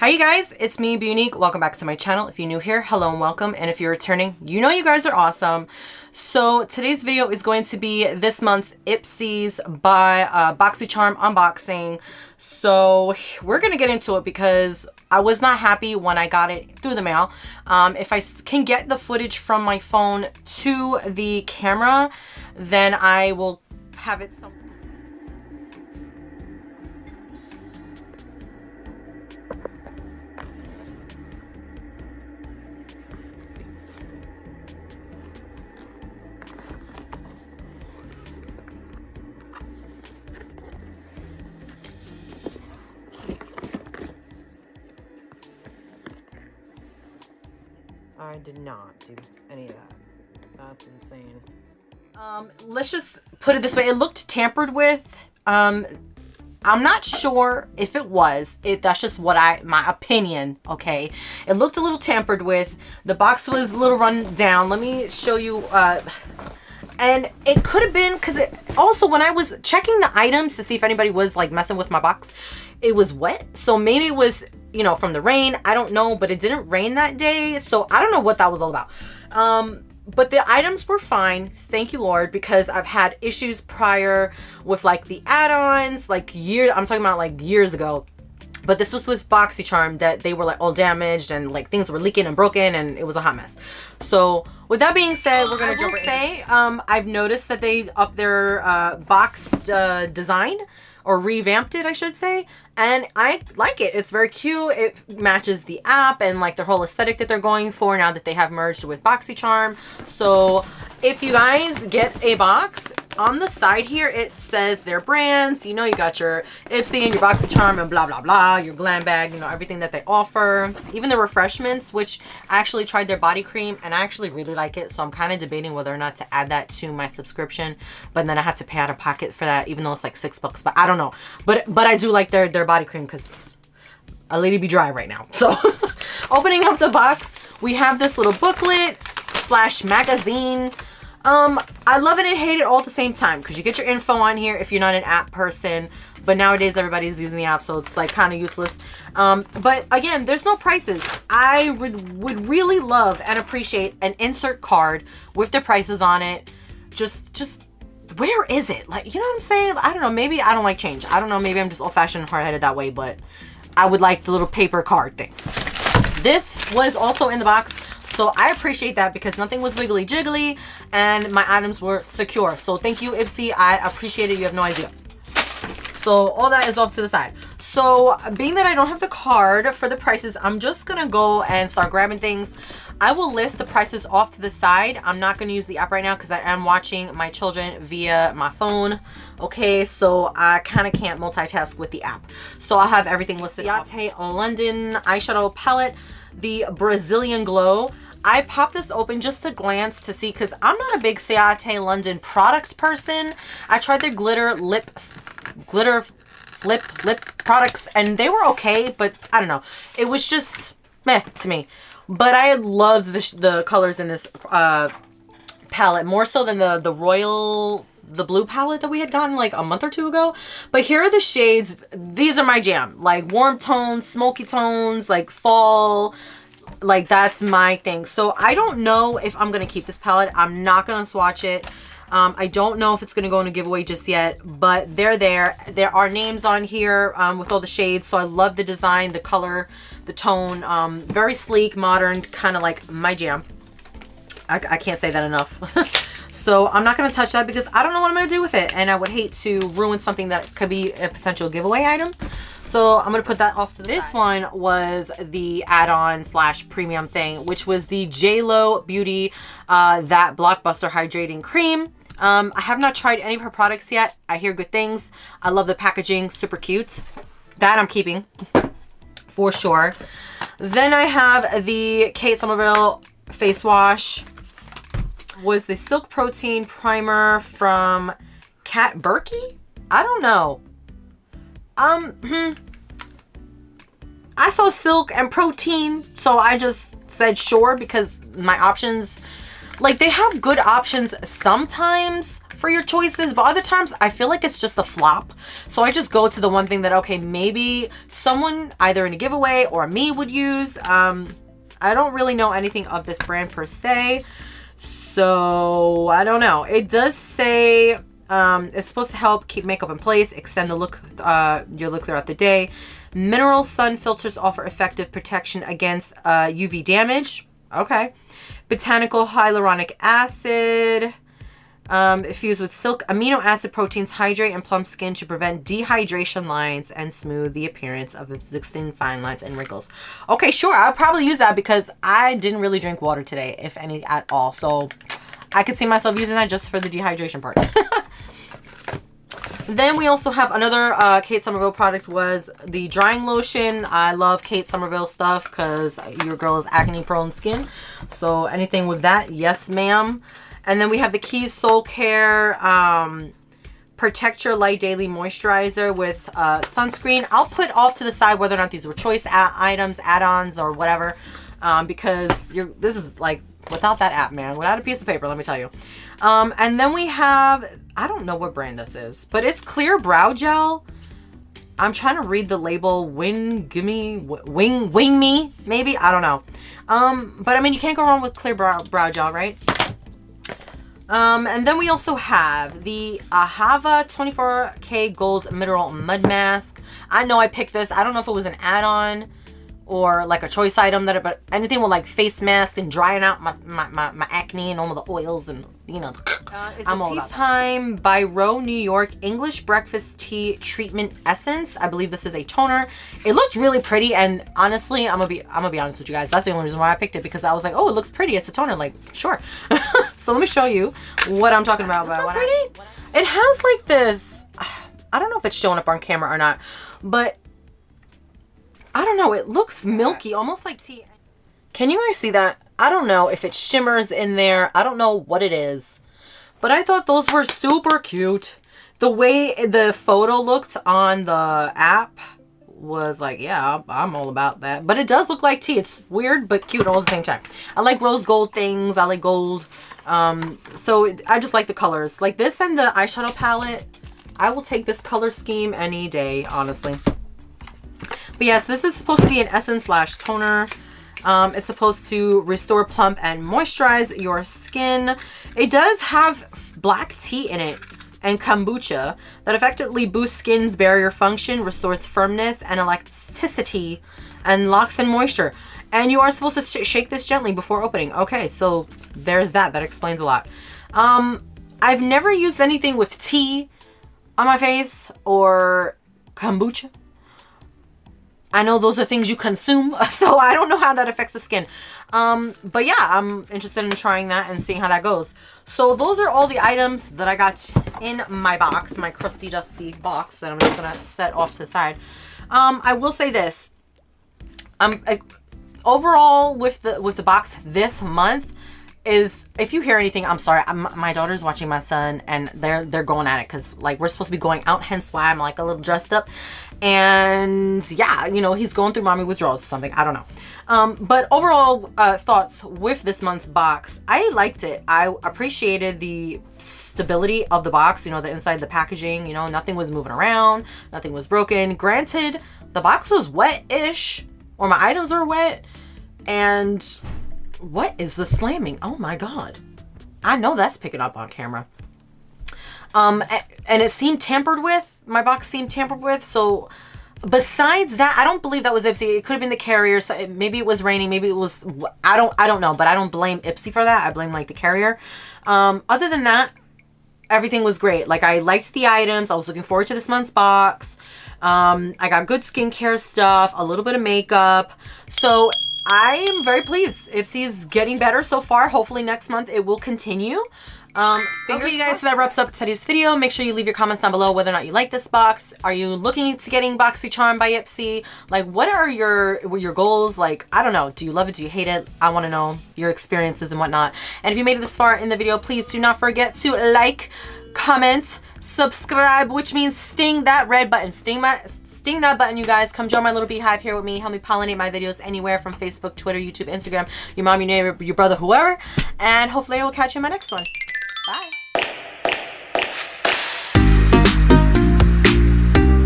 Hi you guys, it's me, Be Unique. Welcome back to my channel. If you're new here, hello and welcome. And if you're returning, you know you guys are awesome. So today's video is going to be this month's Ipsy's by BoxyCharm unboxing. So we're going to get into it because I was not happy when I got it through the mail. If I can get the footage from my phone to the camera, then I will have it somewhere. I did not do any of that. That's insane. Let's just put it this way. It looked tampered with. I'm not sure if it was. That's just what my opinion, okay? It looked a little tampered with. The box was a little run down. Let me show you. And it could have been because also when I was checking the items to see if anybody was like messing with my box, it was wet. So maybe it was, you know, from the rain. I don't know, but it didn't rain that day. So I don't know what that was all about. But the items were fine. Thank you, Lord, because I've had issues prior with like the add-ons, like I'm talking about like years ago. But this was with BoxyCharm that they were like all damaged and like things were leaking and broken and it was a hot mess. So with that being said, we're going to jump right in. I've noticed that they upped their boxed design, or revamped it, I should say. And I like it. It's very cute. It matches the app and like their whole aesthetic that they're going for now that they have merged with BoxyCharm. So if you guys get a box, on the side here, it says their brands. You know, you got your Ipsy and your BoxyCharm and blah, blah, blah. Your glam bag, you know, everything that they offer. Even the refreshments, which I actually tried their body cream and I actually really like it. So I'm kind of debating whether or not to add that to my subscription. But then I have to pay out of pocket for that, even though it's like $6. But I don't know. But I do like their body cream because a lady be dry right now. So opening up the box, we have this little booklet / magazine. I love it and hate it all at the same time because you get your info on here if you're not an app person, but nowadays everybody's using the app, so it's like kind of useless. But again, there's no prices. I would really love and appreciate an insert card with the prices on it. Just where is it? Like, you know what I'm saying? I don't know. Maybe I don't like change. I don't know. Maybe I'm just old-fashioned and hard-headed that way, but I would like the little paper card thing. This was also in the box. So I appreciate that because nothing was wiggly jiggly and my items were secure. So thank you, Ipsy. I appreciate it. You have no idea. So all that is off to the side. So being that I don't have the card for the prices, I'm just going to go and start grabbing things. I will list the prices off to the side. I'm not going to use the app right now because I am watching my children via my phone. Okay, so I kind of can't multitask with the app. So I'll have everything listed. Ciate London eyeshadow palette, the Brazilian Glow. I popped this open just to glance to see because I'm not a big Ciate London product person. I tried their glitter flip lip products and they were okay, but I don't know. It was just meh to me. But I loved the colors in this palette more so than the blue palette that we had gotten like a month or two ago. But here are the shades. These are my jam. Like warm tones, smoky tones, like fall. Like that's my thing. So I don't know if I'm going to keep this palette. I'm not going to swatch it. I don't know if it's going to go in a giveaway just yet, but they're there. There are names on here with all the shades. So I love the design, the color, the tone. Very sleek, modern, kind of like my jam. I can't say that enough. So I'm not going to touch that because I don't know what I'm going to do with it. And I would hate to ruin something that could be a potential giveaway item. So I'm going to put that off to the side. This one was the add-on / premium thing, which was the JLo Beauty That Blockbuster Hydrating Cream. I have not tried any of her products yet. I hear good things. I love the packaging. Super cute. That I'm keeping for sure. Then I have the Kate Somerville face wash. Was the Silk Protein Primer from Kat Berkey? I don't know. I saw silk and protein, so I just said sure because my options, like they have good options sometimes for your choices, but other times I feel like it's just a flop. So I just go to the one thing that, okay, maybe someone either in a giveaway or me would use. I don't really know anything of this brand per se, so I don't know. It does say it's supposed to help keep makeup in place, extend the look, your look throughout the day. Mineral sun filters offer effective protection against UV damage. Okay. Botanical hyaluronic acid. Fused with silk amino acid proteins, hydrate and plump skin to prevent dehydration lines and smooth the appearance of existing fine lines and wrinkles. Okay, sure. I'll probably use that because I didn't really drink water today, if any at all. So I could see myself using that just for the dehydration part. Then we also have another Kate Somerville product, was the drying lotion. I love Kate Somerville stuff because your girl is acne prone skin. So anything with that, yes ma'am. And then we have the Keys Soul Care Protect Your Light Daily Moisturizer with sunscreen. I'll put off to the side whether or not these were choice items, add-ons, or whatever. Because this is like, without that app, man, without a piece of paper, let me tell you. And then we have, I don't know what brand this is, but it's clear brow gel. I'm trying to read the label. Wing Me, maybe, I don't know. But I mean, you can't go wrong with clear brow gel, right? And then we also have the Ahava 24K Gold Mineral Mud Mask. I know I picked this. I don't know if it was an add-on or like a choice item, but anything with like face mask and drying out my acne and all of the oils and, you know, I'm all about Tea Time by Row New York English Breakfast Tea Treatment Essence. I believe this is a toner. It looked really pretty, and honestly, I'm gonna be honest with you guys. That's the only reason why I picked it, because I was like, oh, it looks pretty. It's a toner. Like, sure. So let me show you what I'm talking about. Pretty. It has like this. I don't know if it's showing up on camera or not, but I don't know. It looks milky, almost like tea. Can you guys see that? I don't know if it shimmers in there. I don't know what it is. But I thought those were super cute. The way the photo looked on the app was like, yeah, I'm all about that. But it does look like tea. It's weird but cute all at the same time. I like rose gold things. I like gold. So I just like the colors. Like this and the eyeshadow palette. I will take this color scheme any day, honestly. But yes, this is supposed to be an essence/toner. It's supposed to restore, plump, and moisturize your skin. It does have black tea in it and kombucha that effectively boosts skin's barrier function, restores firmness and elasticity, and locks in moisture. And you are supposed to shake this gently before opening. Okay, so there's that. That explains a lot. I've never used anything with tea on my face or kombucha. I know those are things you consume, so I don't know how that affects the skin. But yeah, I'm interested in trying that and seeing how that goes. So those are all the items that I got in my box, my crusty dusty box that I'm just gonna set off to the side. I will say this. Overall with the box this month is, if you hear anything, I'm sorry. My daughter's watching my son and they're going at it because like we're supposed to be going out, hence why I'm like a little dressed up. And yeah, you know, he's going through mommy withdrawals or something. I don't know. But overall thoughts with this month's box, I liked it. I appreciated the stability of the box, you know, the inside, the packaging, you know, nothing was moving around, nothing was broken. Granted, the box was wet-ish, or my items were wet. And what is the slamming? Oh my God. I know that's picking up on camera. And it seemed tampered with. My box seemed tampered with. So besides that, I don't believe that was Ipsy. It could have been the carrier. So maybe it was raining. Maybe it was, I don't know, but I don't blame Ipsy for that. I blame like the carrier. Other than that, everything was great. Like I liked the items. I was looking forward to this month's box. I got good skincare stuff, a little bit of makeup. So I am very pleased. Ipsy is getting better so far. Hopefully next month it will continue. Okay, you guys, so that wraps up today's video. Make sure you leave your comments down below whether or not you like this box. Are you looking to getting BoxyCharm by Ipsy? Like, what are your goals? Like, I don't know. Do you love it? Do you hate it? I want to know your experiences and whatnot. And if you made it this far in the video, please do not forget to like, comment, subscribe, which means sting that red button. Sting that button, you guys. Come join my little beehive here with me. Help me pollinate my videos anywhere from Facebook, Twitter, YouTube, Instagram, your mom, your neighbor, your brother, whoever. And hopefully I will catch you in my next one. Bye.